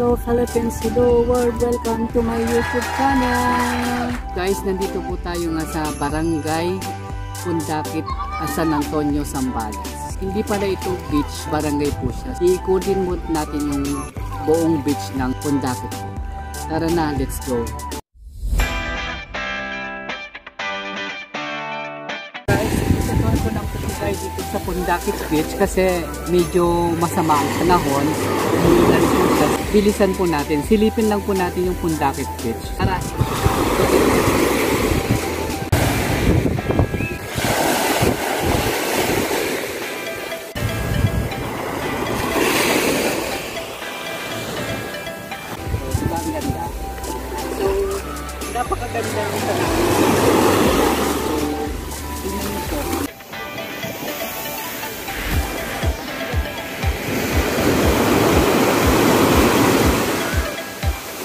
hello Philippines, hello world, welcome to my YouTube channel. Guys, nandito po tayo nga sa Barangay Pundakit, San Antonio, Zambales. Hindi pala ito beach, barangay po siya. Iikutin mo natin yung buong beach ng Pundakit po. Tara na, let's go. Guys, itutuan ko ng pagkakay dito sa Pundakit Beach kasi medyo masama ang panahon. Bilisan po natin, silipin lang po natin yung Pundakit Beach. Tara! Napakaganda ng tanawin. So, tingnan nyo po.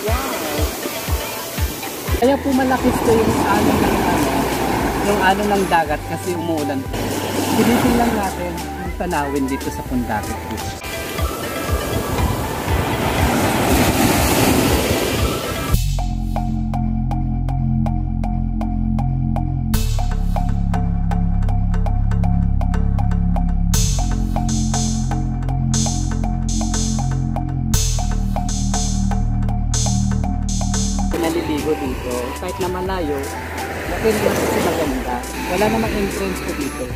Wow! Kaya po malakis ko yung ano ng dagat kasi umuulan po. Silipin lang natin yung tanawin dito sa Pundakit Beach. Naliligo dito, kahit na malayo, okay naman kasi maganda. Wala namang entrance ko dito.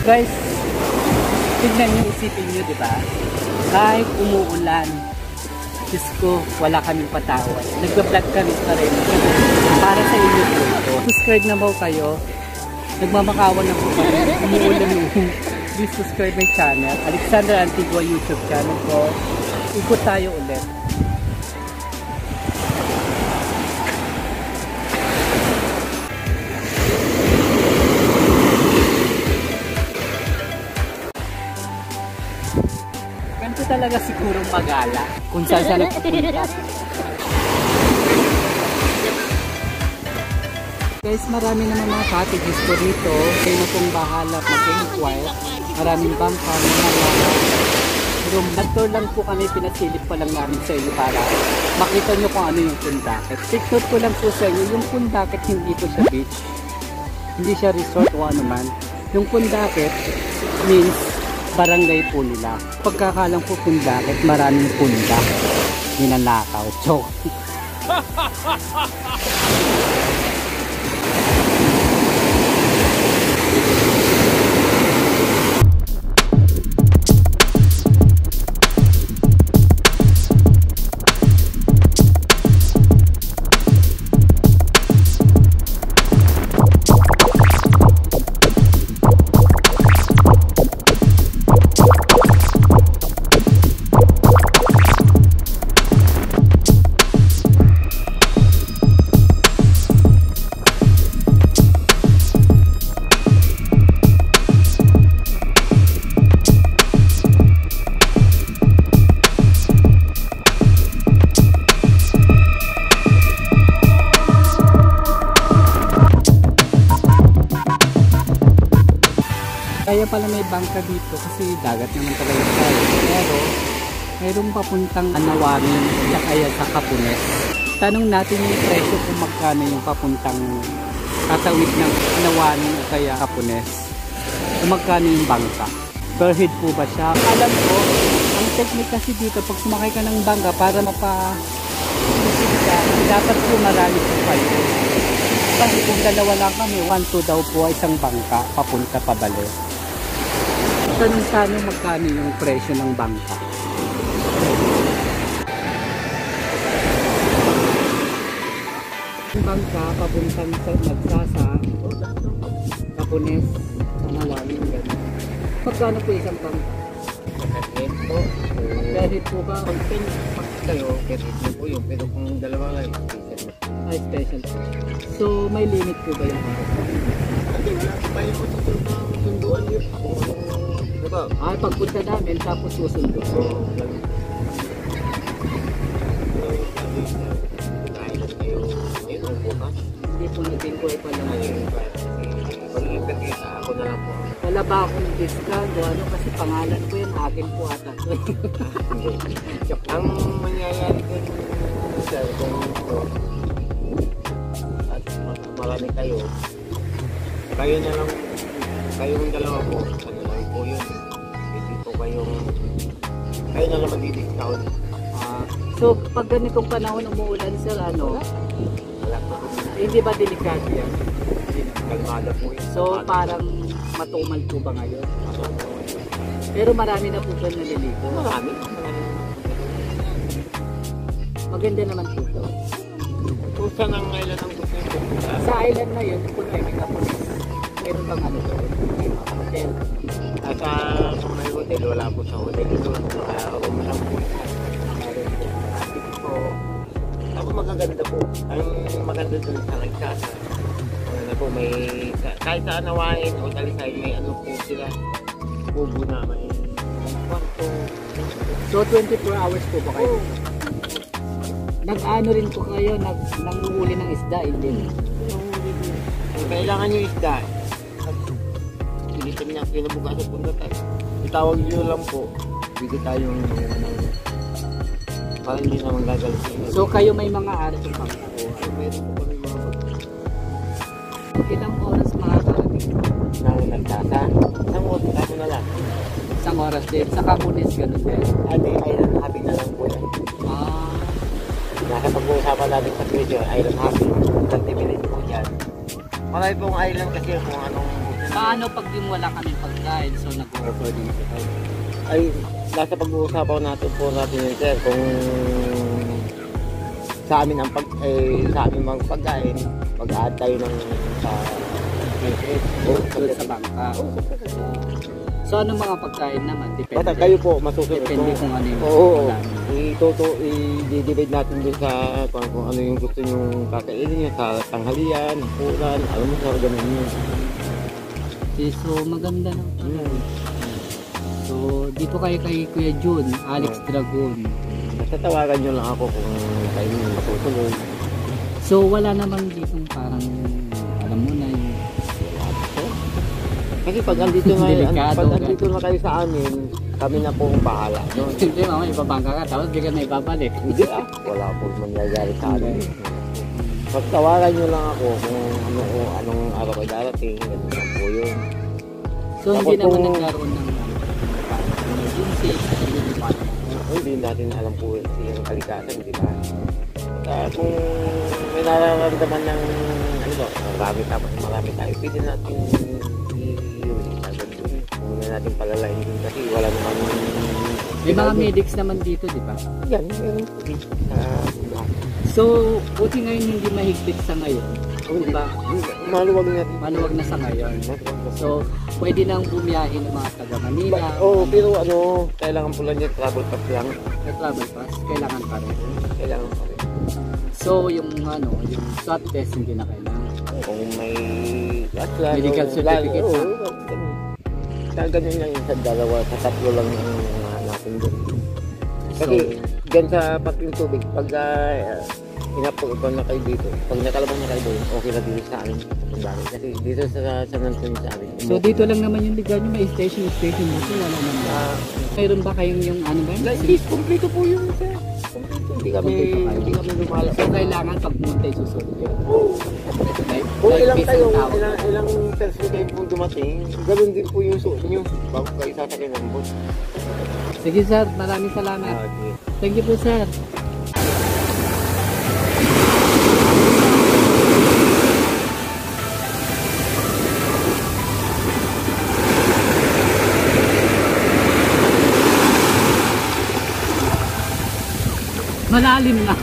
Guys, tignan nyo, isipin nyo, diba? Kahit umuulan, Diyos ko, wala kaming patawan. Nagba-vlog kami pa rin. Para sa inyo po ito. Subscribe na ba kayo? Nagmamakawan na po kami. Umuulan yung please subscribe my channel. Alexander Antigua YouTube channel ko. Ikot tayo ulit. Ganito talaga sigurong magala kung saan saan nagpupunta. Guys, marami naman mga cottages po dito. Kayo na pong bahala mag-inquire. Maraming bangka, pero nag-tour lang po kami, pinasilip pa lang namin sa inyo para makita nyo kung ano yung Pundakit. Take note ko lang po sa inyo, yung Pundakit hindi po siya beach, hindi siya resort o ano man. Yung Pundakit means barangay po nila. Pagkakalang po Pundakit, maraming pundak, ninanakaw, joke. Kaya pala may bangka dito kasi dagat naman talaga tayo. Pero mayroong papuntang Anawamin at kaya sa Capunes. Tanong natin yung presyo kung magkano yung papuntang tatawid ng Anawamin o kaya Capunes. Kung magkano yung bangka. Per head po ba siya? Alam ko, ang technique kasi dito pag sumakay ka ng bangka para dapat po marami po kayo. Kasi kung dalawa lang kami, 1-2 daw po isang bangka papunta pabalik. Tanong magkano yung presyo ng bangka. Yung bangka papuntang sa Nagsasa, Capunes, Anawamin, gano'n. Magkano po isang bangka? Kahit po. Kahit po ba? Kung kayo, kahit po yun. Pero kung dalawa kayo, special po. So may limit po ba yung bangka? Hindi, wala pa yung sunduan yun. po. Pagpunta namin, tapos susundo. Oo, ganun. Kaya lang kayo ngayon ang bukas. Hindi po nag-inquire pa lang. Ayun, pag-ibig ako na lang po. Wala ba akong discount o ano kasi pangalan ko yun, akin po ata. Hindi. Ang mangyayari ko sir, kung at marami kayo na lang, kayong dalawa po, ano lang po yun. Hindi po kayo na lang mag-discount. So, pag ganitong panahon umuulan sir, ano, Wala po. hindi ba delikado yan? Kalmada po yun. So, parang matumal po ba ngayon? Pero marami na po ba naliligo? Marami. Maganda naman po ito. Kung saan ang island ang gusto nyo pupunta? Sa island na yun, kung may Minneapolis, meron bang ano doon? Hotel. At kung may hotel, wala po sa hotel doon. Kaya ako lang po. Ako magaganda po. Ang maganda doon sa Nagsasa. Ano po, may kahit sa Anawain o Talisay, may ano po sila. Kubo na, may kwarto. So, 24 hours po ba kayo? Nag-ano rin po kayo, nanguhuli ng isda, hindi? Ang kailangan nyo isda. At pilitin niya, kinabukasan punta tayo. Itawag nyo lang po. Bigyan tayong para hindi naman gagalitin. So, kayo may mga aras yung pangko. Meron po kami mga Ilang oras makakarating? nang Nagsasa. Isang oras ako na lang. Isang oras din. Sa Camunes, ganun din. Ate, island hopping na lang po yan. Nasa pag-uusapan natin sa video, island hopping. 30 minutes po dyan. Marami pong island kasi kung anong Paano pag yung wala kami pagkain, so nag-offer din po kayo? ay nasa pag-uusapan natin po natin yun sir kung sa amin ang sa amin mga pagkain mag-add tayo ng sa Doon sa bangka. So ano mga pagkain naman? Depende. basta kayo po masusunod Depende kung ano yung oo, wala. i-divide natin dun sa kung ano yung gusto nyong kakainin nyo sa tanghalian, hapunan, alam mo sa ganun nyo. Okay, so maganda na. So dito kayo kay Kuya Jun, Alex Dragon. Basta tawagan nyo lang ako kung kayo yung masusunod. So wala naman dito parang alam mo na yung Kasi pag andito Delikado, pag andito na kayo sa amin, kami na po ang bahala. No? hindi mama ibabangka ka tapos di ka na ibabalik. Hindi wala po mangyayari sa amin. Pagtawagan nyo lang ako kung anong araw ay darating, ganun lang po yun. So hindi naman nagkaroon ng emergency. Hindi natin alam po yung kalikasan, di ba? Kung may nararamdaman ng marami tayo, pwede natin kung may natin palalain din kasi wala naman May mga medics naman dito, di ba? yan, meron po dito So, buti ngayon hindi mahigpit sa ngayon. hindi Diba? maluwag na Maluwag na sa ngayon. So, pwede nang bumiyahin ng mga taga Manila. pero kailangan po lang niya travel pass lang. May travel pass, kailangan pa rin. Kailangan pa rin. So, yung swab test hindi na kailangan. Kung may Medical certificate oo, na. ganun lang yung sa dalawa, sa tatlo lang yung natin doon. So, Kasi dyan sa pating tubig, pag inapupan na kayo dito, pag nakalabang na kayo doon, okay na dito sa amin. Kasi dito sa Antonio sa amin. so dito lang naman yung ligaw nyo, may station dito, wala naman. Mayroon ba kayong yung ano ba? Hindi, kompleto po yung sir. Kompleto. Hindi kami lumalabas. So, kailangan pag pumunta yung susunod yun. Kung ilang based kayo, on tao. ilang person kayo po dumating, ganoon din po yung suot nyo bago kayo sasakyan ng bus. Sige sir, maraming salamat. Okay. Thank you po sir. Malalim na.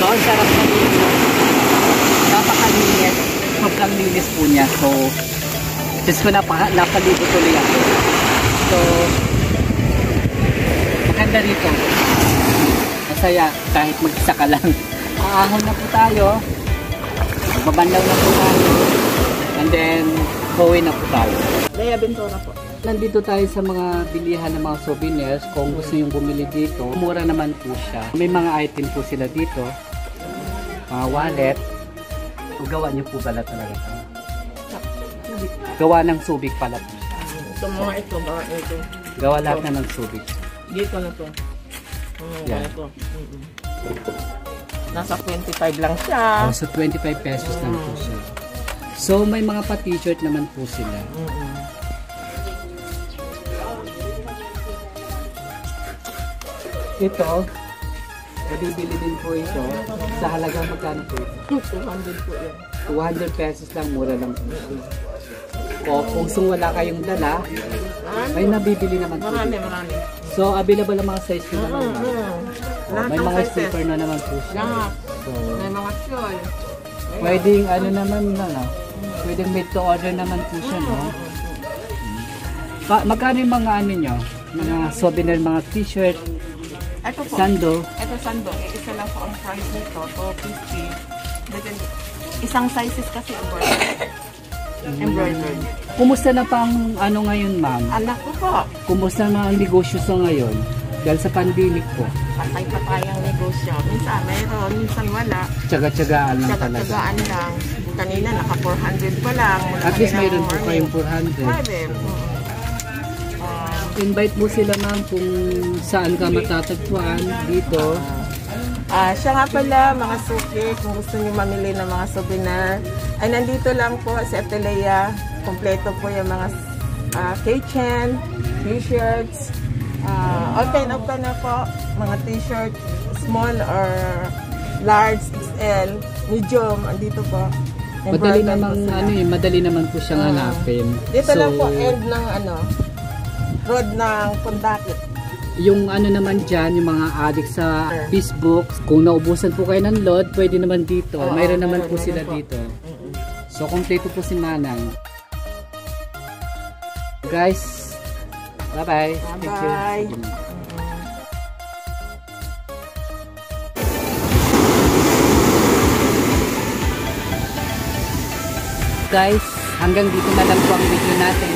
ang sarap na dito. Napakalinis. Sobrang linis po niya. So, just ko napaligo tuloy ako. So, maganda rito. Masaya kahit mag-isa ka lang. Aahon na po tayo. Babanlaw na po tayo. And then, pauwi na po tayo. Lea Ventura po. Nandito tayo sa mga bilihan ng mga souvenirs. Kung gusto nyo bumili dito, mura naman po siya. May mga item po sila dito. Mga wallet. O gawa nyo po pala talaga. Gawa ng Subic pala po siya. Ito mga ito, mga ito. Gawa lahat na ng Subic. Dito na to. Yan. Ito. Nasa 25 lang siya. Oh, so 25 pesos lang po siya. So may mga pa-t-shirt naman po sila. Ito, nabibili din po ito. Sa halagang magkano po ito? 200 po yan. 200 pesos lang, mura lang po siya. O kung wala kayong dala, may nabibili naman po. Marami, dito. marami. So available ang mga size nyo naman. Lahat May ng mga sizes. slipper na naman po siya. Lahat. So, May mga shawl. pwedeng ano naman na, no? Pwedeng made to order naman po siya, no? Magkano yung mga ano nyo? Mga souvenir, mga t-shirt, Ito po. sando. Ito sando. Isa lang po ang price nito. 250. Isang sizes kasi embroidered. Kumusta na pang ano ngayon, ma'am? Anak ko po. Kumusta na ang negosyo sa ngayon? Dahil sa pandemic po. Patay pa tayong negosyo. Minsan mayroon, minsan wala. Tsaga-tsagaan lang talaga. Tsaga-tsagaan lang. Kanina naka 400 pa lang. At least mayroon po kayong 400. Pwede. Invite mo sila, ma'am, kung saan ka matatagpuan dito. Siya nga pala, mga suki, kung gusto niyo mamili ng mga souvenir, ay nandito lang po sa Atalaya. Kompleto po yung mga keychain, t-shirts, open na po, mga t-shirt, small or large, XL, medium, andito po. Madali Embroidered naman po sila. madali naman po siyang hanapin. Dito lang po, end ng road ng Pundakit. Yung ano naman dyan, yung mga addict sa Facebook, kung naubusan po kayo ng load, pwede naman dito. Mayroon naman po sila dito. So, kompleto po si Manang. Guys, bye-bye. Thank you. Bye. Guys, hanggang dito na lang po ang video natin.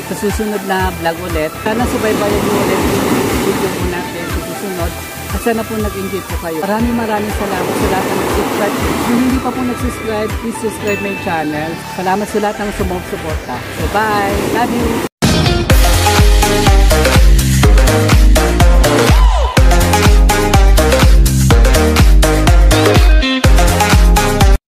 Sa susunod na vlog ulit, sana subaybayan nyo ulit yung video po natin sa susunod. At sana po nag-enjoy po kayo. Maraming salamat sa lahat ng nag-subscribe. Kung hindi pa po nag-subscribe, please subscribe my channel. Salamat sa lahat ng sumusuporta. So bye! Love you!